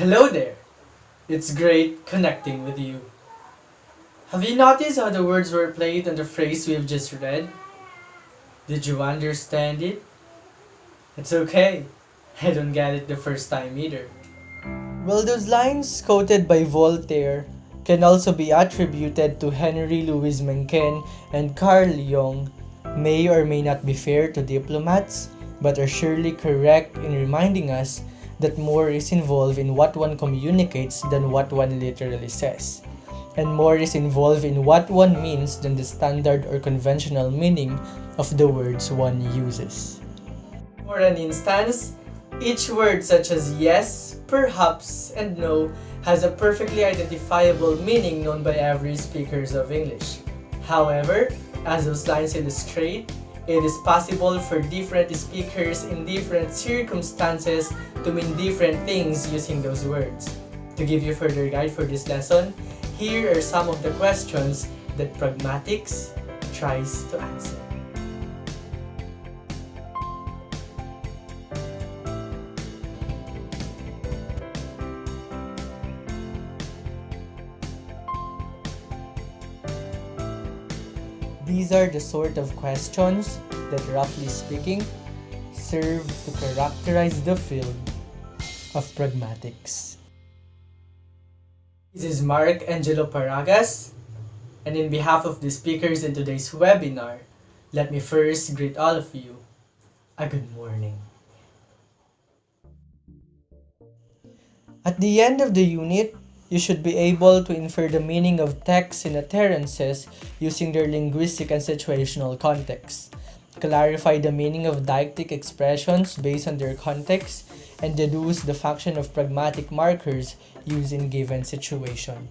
Hello there! It's great connecting with you. Have you noticed how the words were played on the phrase we've just read? Did you understand it? It's okay. I don't get it the first time either. Well, those lines quoted by Voltaire can also be attributed to Henry Louis Mencken and Carl Jung, may or may not be fair to diplomats, but are surely correct in reminding us that more is involved in what one communicates than what one literally says. And more is involved in what one means than the standard or conventional meaning of the words one uses. For an instance, each word such as yes, perhaps, and no has a perfectly identifiable meaning known by every speakers of English. However, as those lines illustrate, it is possible for different speakers in different circumstances to mean different things using those words. To give you further guide for this lesson, here are some of the questions that Pragmatics tries to answer. These are the sort of questions that, roughly speaking, serve to characterize the field of pragmatics. This is Mark Angelo Paragas, and in behalf of the speakers in today's webinar, let me first greet all of you a good morning. At the end of the unit, you should be able to infer the meaning of texts and utterances using their linguistic and situational context, clarify the meaning of deictic expressions based on their context, and deduce the function of pragmatic markers used in given situation.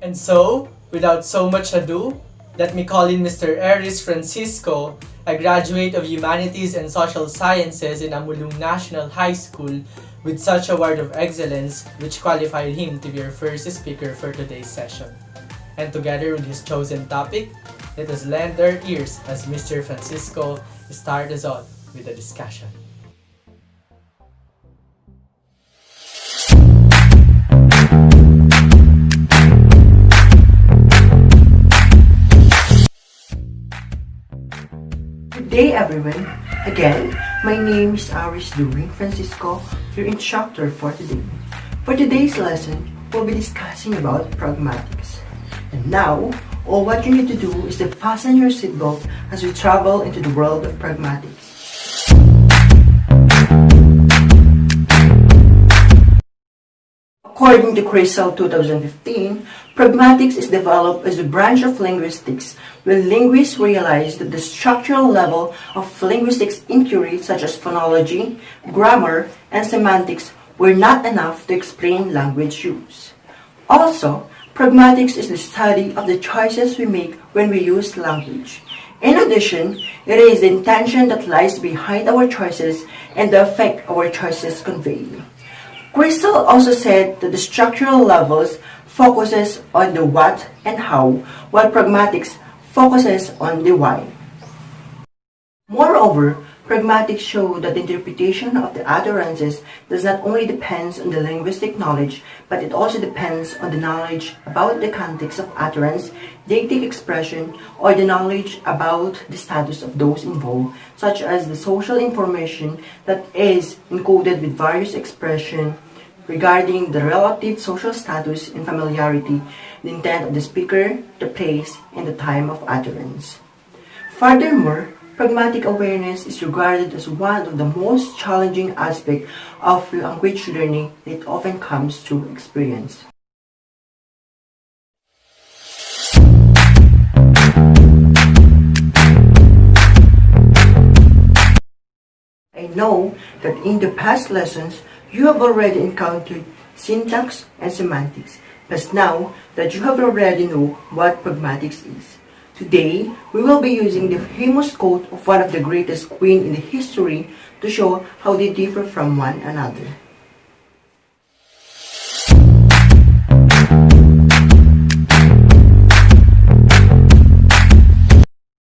And so, without so much ado, let me call in Mr. Aris Francisco, a graduate of Humanities and Social Sciences in Amulung National High School, with such award of excellence which qualified him to be our first speaker for today's session. And together with his chosen topic, let us lend our ears as Mr. Francisco starts us on with the discussion. Good day everyone. Again, my name is Aris Francisco, your instructor for today. For today's lesson, we'll be discussing about pragmatics. And now, all what you need to do is to fasten your seatbelt as we travel into the world of pragmatics. According to Crystal 2015, pragmatics is developed as a branch of linguistics when linguists realized that the structural level of linguistics inquiry such as phonology, grammar, and semantics were not enough to explain language use. Also, pragmatics is the study of the choices we make when we use language. In addition, it is the intention that lies behind our choices and the effect our choices convey. Crystal also said that the structural levels focuses on the what and how, while pragmatics focuses on the why. Moreover, pragmatics show that the interpretation of the utterances does not only depend on the linguistic knowledge, but it also depends on the knowledge about the context of utterance, deictic expression, or the knowledge about the status of those involved, such as the social information that is encoded with various expressions regarding the relative social status and familiarity, the intent of the speaker, the place, and the time of utterance. Furthermore, pragmatic awareness is regarded as one of the most challenging aspects of language learning that often comes through experience. I know that in the past lessons, you have already encountered syntax and semantics, but now that you have already know what pragmatics is. Today, we will be using the famous quote of one of the greatest queens in the history to show how they differ from one another.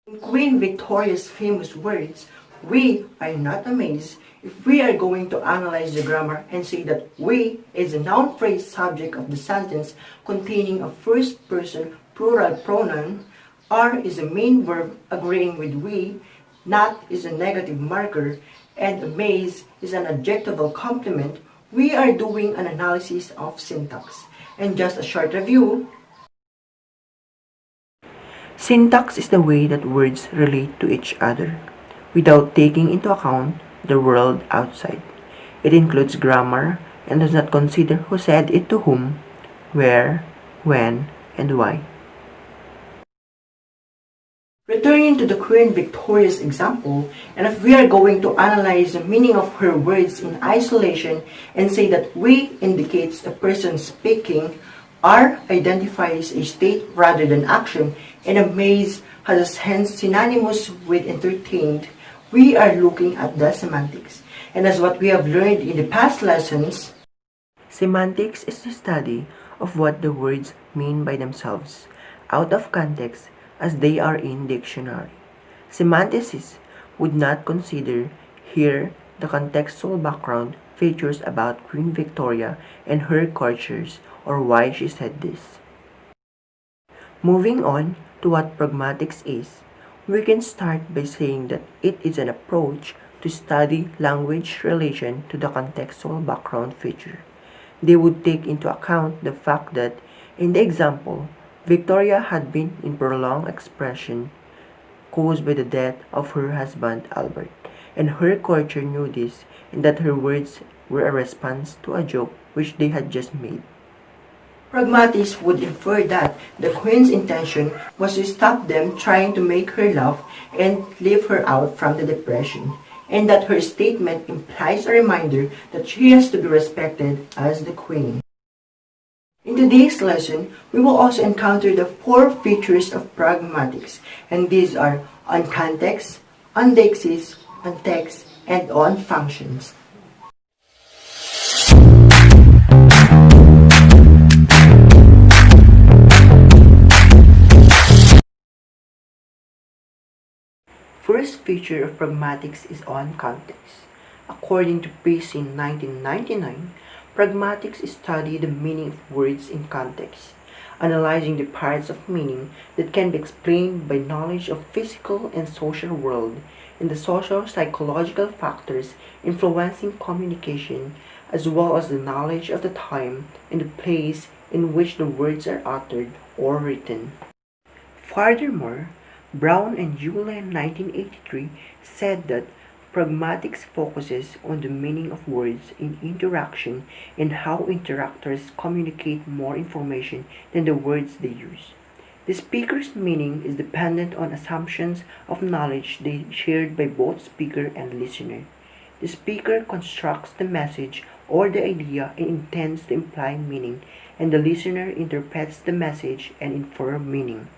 In Queen Victoria's famous words, "We are not amazed If we are going to analyze the grammar and say that we is a noun phrase subject of the sentence containing a first person plural pronoun, are is a main verb agreeing with we, not is a negative marker, and amaze is an adjectival complement, we are doing an analysis of syntax. And just a short review. Syntax is the way that words relate to each other without taking into account the world outside. It includes grammar and does not consider who said it to whom, where, when, and why. Returning to the Queen Victoria's example, and if we are going to analyze the meaning of her words in isolation and say that we indicates a person speaking, R identifies a state rather than action, and amaze has a sense synonymous with entertained, we are looking at the semantics. And as what we have learned in the past lessons, semantics is the study of what the words mean by themselves, out of context as they are in dictionary. Semanticists would not consider here the contextual background features about Queen Victoria and her courtiers or why she said this. Moving on to what pragmatics is, we can start by saying that it is an approach to study language relation to the contextual background feature. They would take into account the fact that, in the example, Victoria had been in prolonged expression caused by the death of her husband Albert, and her courtier knew this and that her words were a response to a joke which they had just made. Pragmatics would infer that the queen's intention was to stop them trying to make her laugh and leave her out from the depression, and that her statement implies a reminder that she has to be respected as the queen. In today's lesson, we will also encounter the 4 features of pragmatics, and these are on context, on deixis, on text, and on functions. First feature of pragmatics is on context. According to Pace in 1999, pragmatics study the meaning of words in context, analyzing the parts of meaning that can be explained by knowledge of physical and social world and the social psychological factors influencing communication, as well as the knowledge of the time and the place in which the words are uttered or written. Furthermore, Brown and Euler in 1983 said that pragmatics focuses on the meaning of words in interaction and how interactors communicate more information than the words they use. The speaker's meaning is dependent on assumptions of knowledge they shared by both speaker and listener. The speaker constructs the message or the idea and intends to imply meaning, and the listener interprets the message and infer meaning.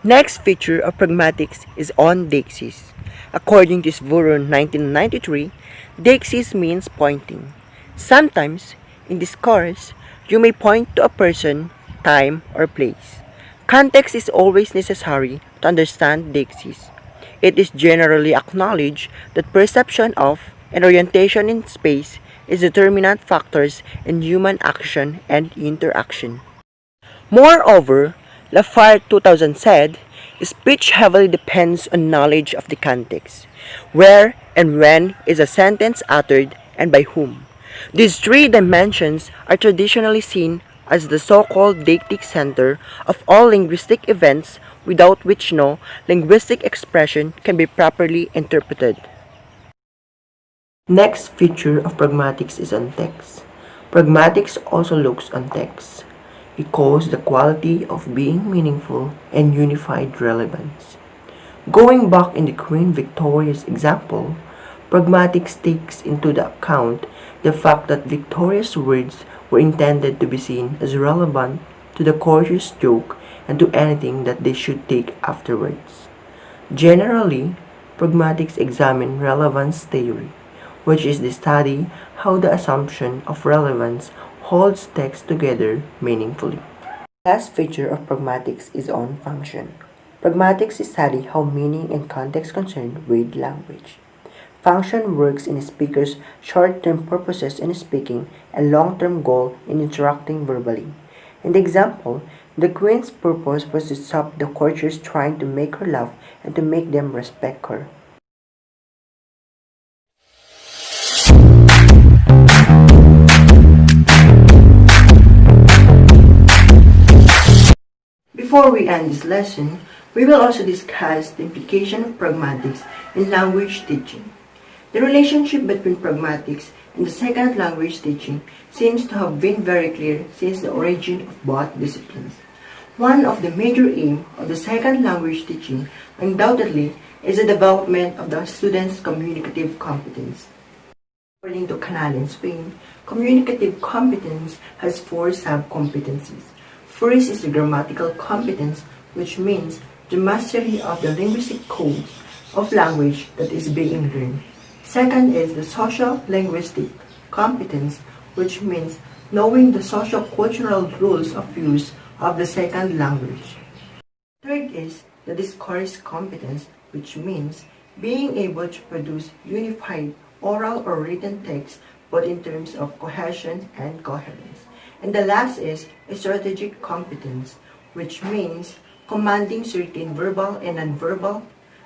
Next feature of pragmatics is on deixis. According to Svoboda 1993, deixis means pointing. Sometimes, in discourse, you may point to a person, time, or place. Context is always necessary to understand deixis. It is generally acknowledged that perception of and orientation in space is determinant factors in human action and interaction. Moreover, Lafayette 2000 said, speech heavily depends on knowledge of the context. Where and when is a sentence uttered and by whom? These 3 dimensions are traditionally seen as the so-called deictic center of all linguistic events, without which no linguistic expression can be properly interpreted. Next feature of pragmatics is on text. Pragmatics also looks on text. It calls the quality of being meaningful and unified relevance. Going back in the Queen Victoria's example, pragmatics takes into account the fact that Victoria's words were intended to be seen as relevant to the courtier's joke and to anything that they should take afterwards. Generally, pragmatics examine relevance theory, which is the study how the assumption of relevance holds text together meaningfully. The last feature of pragmatics is on function. Pragmatics study how meaning and context concern with language. Function works in a speaker's short-term purposes in speaking and long-term goal in interacting verbally. In the example, the queen's purpose was to stop the courtiers trying to make her laugh and to make them respect her. Before we end this lesson, we will also discuss the implication of pragmatics in language teaching. The relationship between pragmatics and the second language teaching seems to have been very clear since the origin of both disciplines. One of the major aims of the second language teaching undoubtedly is the development of the student's communicative competence. According to Canal and Swain, communicative competence has four sub-competencies. First is the grammatical competence, which means the mastery of the linguistic codes of language that is being learned. Second is the social-linguistic competence, which means knowing the social-cultural rules of use of the second language. Third is the discourse competence, which means being able to produce unified oral or written text both in terms of cohesion and coherence. And the last is a strategic competence, which means commanding certain verbal and nonverbal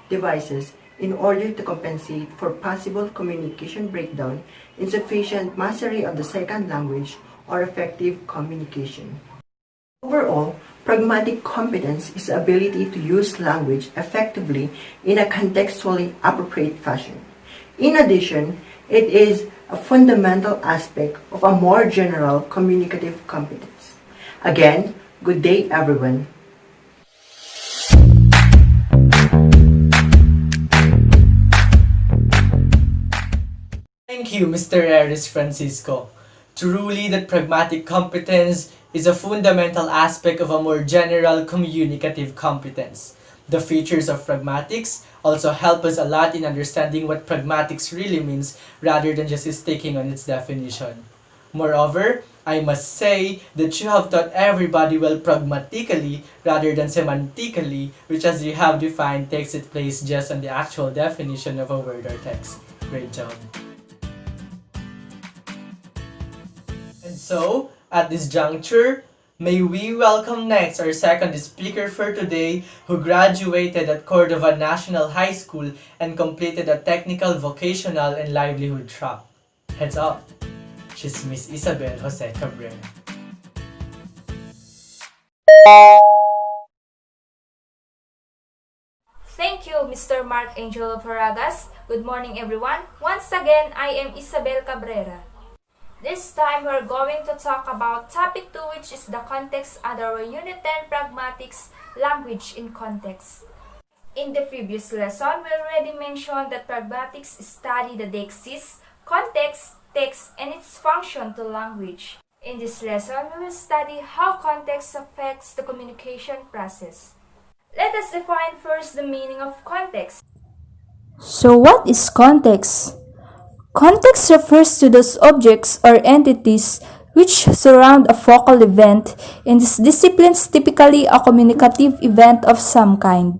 devices in order to compensate for possible communication breakdown, insufficient mastery of the second language, or effective communication. Overall, pragmatic competence is the ability to use language effectively in a contextually appropriate fashion. In addition, it is a fundamental aspect of a more general communicative competence. Again, good day everyone. Thank you, Mr. Aris Francisco. Truly, that pragmatic competence is a fundamental aspect of a more general communicative competence. The features of pragmatics also help us a lot in understanding what pragmatics really means rather than just sticking on its definition. Moreover, I must say that you have taught everybody well pragmatically rather than semantically, which as you have defined takes its place just on the actual definition of a word or text. Great job. And so, at this juncture, may we welcome next our second speaker for today who graduated at Cordova National High School and completed a technical, vocational, and livelihood track. Heads up! She's Miss Isabel Jose Cabrera. Thank you, Mr. Mark Angelo Paragas. Good morning, everyone. Once again, I am Isabel Cabrera. This time, we're going to talk about topic 2, which is the context under our Unit 10 Pragmatics, Language in Context. In the previous lesson, we already mentioned that pragmatics study the deixis, context, text, and its function to language. In this lesson, we will study how context affects the communication process. Let us define first the meaning of context. So what is context? Context refers to those objects or entities which surround a focal event. In this discipline, typically a communicative event of some kind.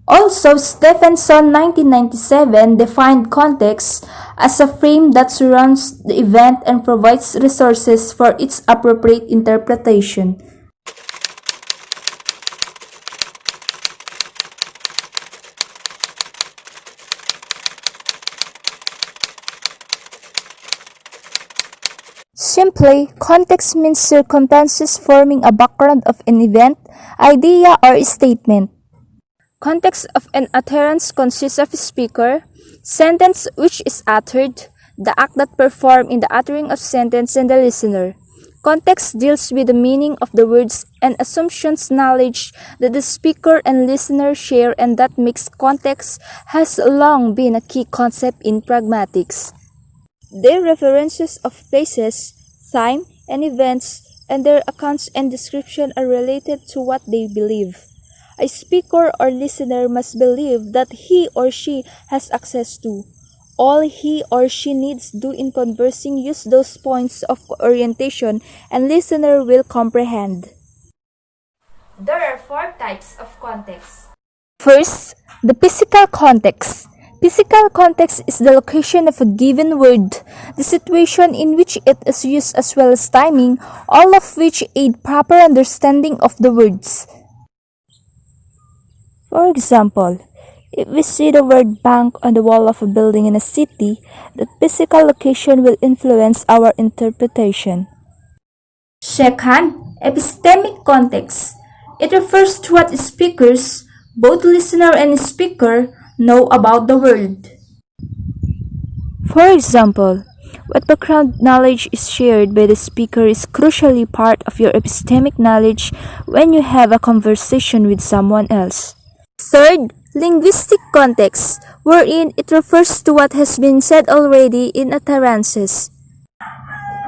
Also, Stephenson 1997 defined context as a frame that surrounds the event and provides resources for its appropriate interpretation. Simply, context means circumstances forming a background of an event, idea, or statement. Context of an utterance consists of speaker, sentence which is uttered, the act that performed in the uttering of sentence, and the listener. Context deals with the meaning of the words and assumes knowledge that the speaker and listener share, and that makes context has long been a key concept in pragmatics. Their references of places, time, and events, and their accounts and description are related to what they believe. A speaker or listener must believe that he or she has access to. All he or she needs do in conversing use those points of orientation, and listener will comprehend. There are 4 types of context. First, the physical context. Physical context is the location of a given word, the situation in which it is used as well as timing, all of which aid proper understanding of the words. For example, if we see the word bank on the wall of a building in a city, the physical location will influence our interpretation. Second, epistemic context. It refers to what speakers, both listener and speaker, know about the world. For example, what background knowledge is shared by the speaker is crucially part of your epistemic knowledge when you have a conversation with someone else. Third, linguistic context, wherein it refers to what has been said already in utterances.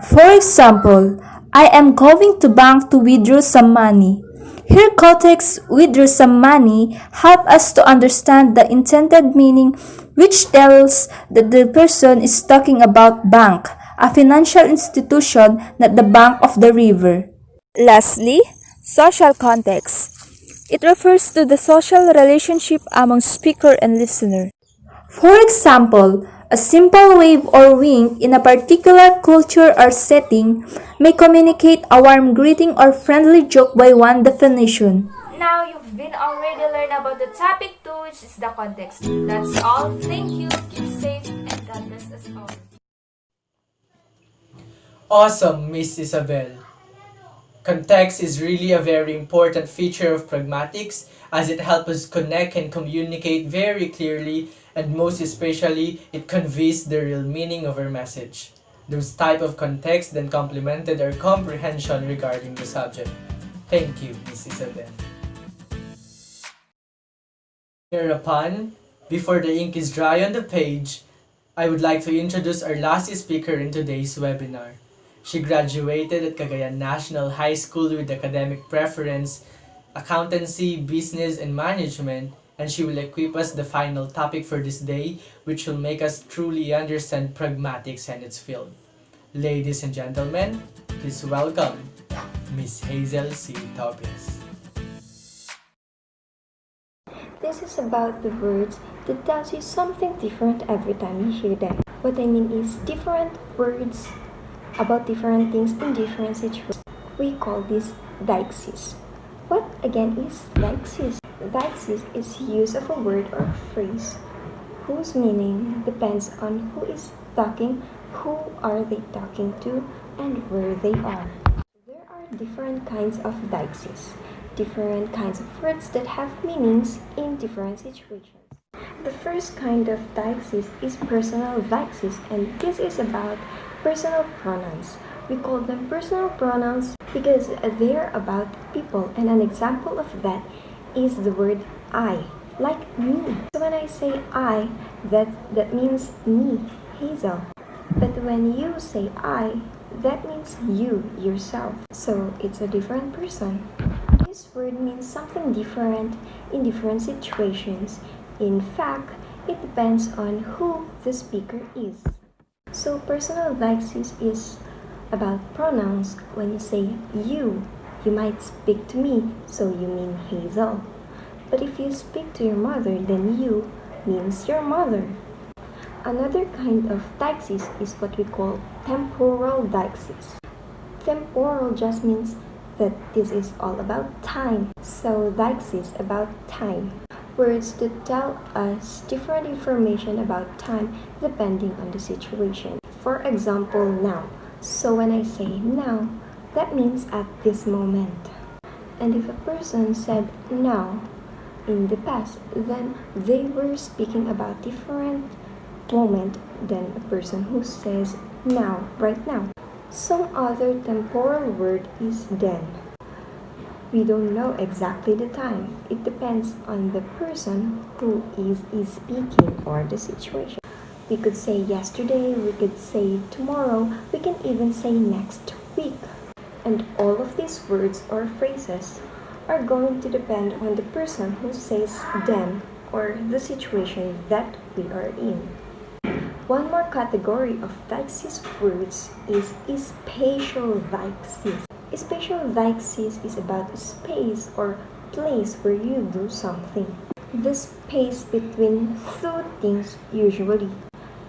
For example, I am going to bank to withdraw some money. Here context withdraw some money help us to understand the intended meaning, which tells that the person is talking about bank, a financial institution, not the bank of the river. Lastly, social context. It refers to the social relationship among speaker and listener. For example, a simple wave or wink in a particular culture or setting may communicate a warm greeting or friendly joke by one definition. Now you've been already learned about the topic 2, which is the context. That's all. Thank you. Keep safe and God bless us all. Awesome, Miss Isabel. Context is really a very important feature of pragmatics as it helps us connect and communicate very clearly, and most especially, it conveys the real meaning of our message. Those type of context then complemented our comprehension regarding the subject. Thank you, Miss Isabel. Hereupon, before the ink is dry on the page, I would like to introduce our last speaker in today's webinar. She graduated at Cagayan National High School with academic preference, accountancy, business, and management, and she will equip us the final topic for this day, which will make us truly understand pragmatics and its field. Ladies and gentlemen, please welcome Miss Hazel C. Tobias. This is about the words that tells you something different every time you hear them. What I mean is different words about different things in different situations. We call this deixis. What again is deixis? Deixis is use of a word or phrase whose meaning depends on who is talking, who are they talking to, and where they are. There are different kinds of deixis, different kinds of words that have meanings in different situations. The first kind of deixis is personal deixis, and this is about personal pronouns. We call them personal pronouns because they are about people, and an example of that is the word I, like me. So when I say I, that means me, Hazel. But when you say I, that means you, yourself. So it's a different person. This word means something different in different situations. In fact, it depends on who the speaker is. So personal deixis is about pronouns. When you say you might speak to me, so you mean Hazel. But if you speak to your mother, then you means your mother. Another kind of deixis is what we call temporal deixis. Temporal just means that this is all about time. So deixis about time. Words that tell us different information about time depending on the situation. For example, now. So when I say now, that means at this moment. And if a person said now in the past, then they were speaking about different moment than a person who says now, right now. Some other temporal word is then. We don't know exactly the time. It depends on the person who is speaking or the situation. We could say yesterday, we could say tomorrow, we can even say next week. And all of these words or phrases are going to depend on the person who says them or the situation that we are in. One more category of deixis words is spatial deixis. Spatial deixis is about a space or place where you do something. the space between two things usually.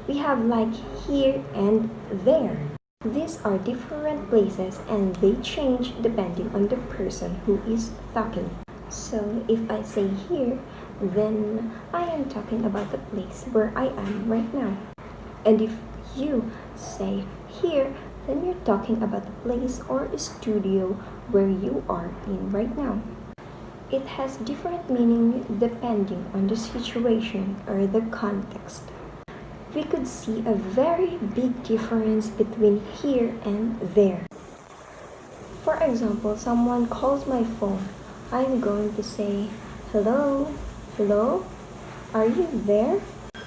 We have like here and there. These are different places and they change depending on the person who is talking. So if I say here, then I am talking about the place where I am right now. And if you say here, then you're talking about the place or studio where you are in right now. It has different meaning depending on the situation or the context. We could see a very big difference between here and there. For example, someone calls my phone. I'm going to say, hello, hello, are you there?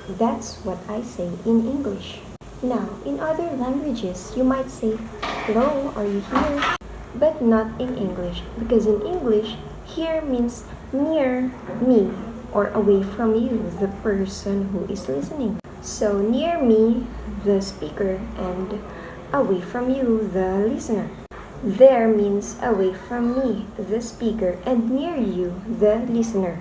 That's what I say in English. Now, in other languages, you might say, hello, are you here? But not in English, because in English, here means near me or away from you, the person who is listening. So near me, the speaker, and away from you, the listener. There means away from me, the speaker, and near you, the listener.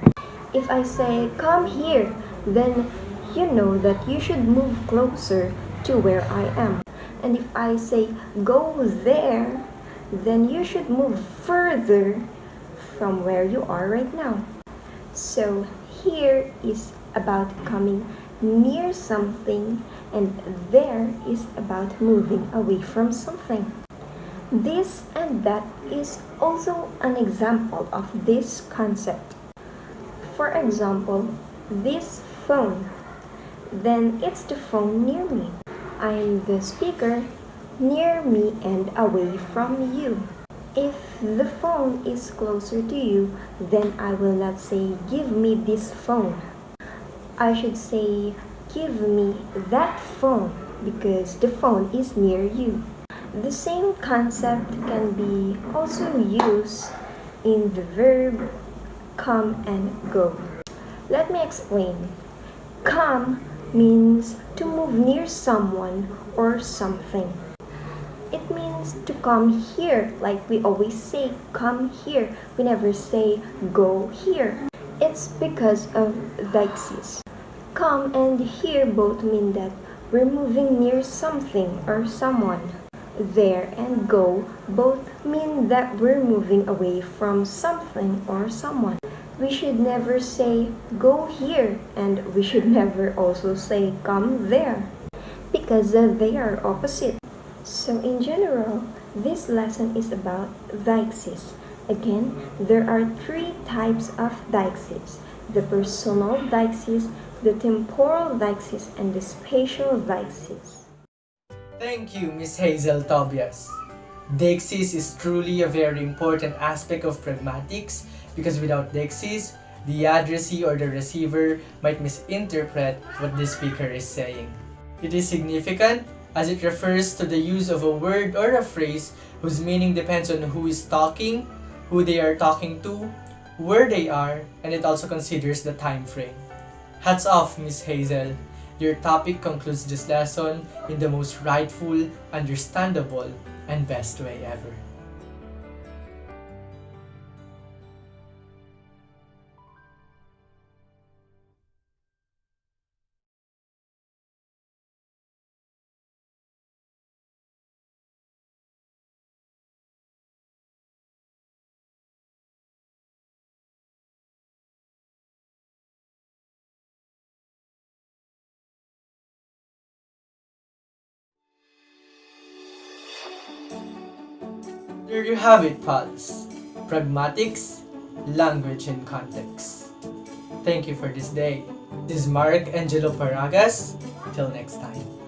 If I say, come here, then you know that you should move closer to where I am. And if I say, go there, then you should move further from where you are right now. So here is about coming near something, and there is about moving away from something. This and that is also an example of this concept. For example, this phone, then it's the phone near me. I'm the speaker near me and away from you. If the phone is closer to you, then I will not say, give me this phone. I should say, give me that phone, because the phone is near you. The same concept can be also used in the verb come and go. Let me explain. Come means to move near someone or something. It means to come here, like we always say, come here. We never say, go here. It's because of deixis. Come and here both mean that we're moving near something or someone. There and go both mean that we're moving away from something or someone. We should never say, go here, and we should never also say, come there, because they are opposite. So in general, this lesson is about deixis. Again, there are three types of deixis: the personal deixis, the temporal deixis, and the spatial deixis. Thank you, Miss Hazel Tobias. Deixis is truly a very important aspect of pragmatics because without deixis, the addressee or the receiver might misinterpret what the speaker is saying. It is significant as it refers to the use of a word or a phrase whose meaning depends on who is talking, who they are talking to, where they are, and it also considers the time frame. Hats off, Miss Hazel. Your topic concludes this lesson in the most rightful, understandable, and best way ever. There you have it, pals. Pragmatics, language and context. Thank you for this day. This is Mark Angelo Paragas. Till next time.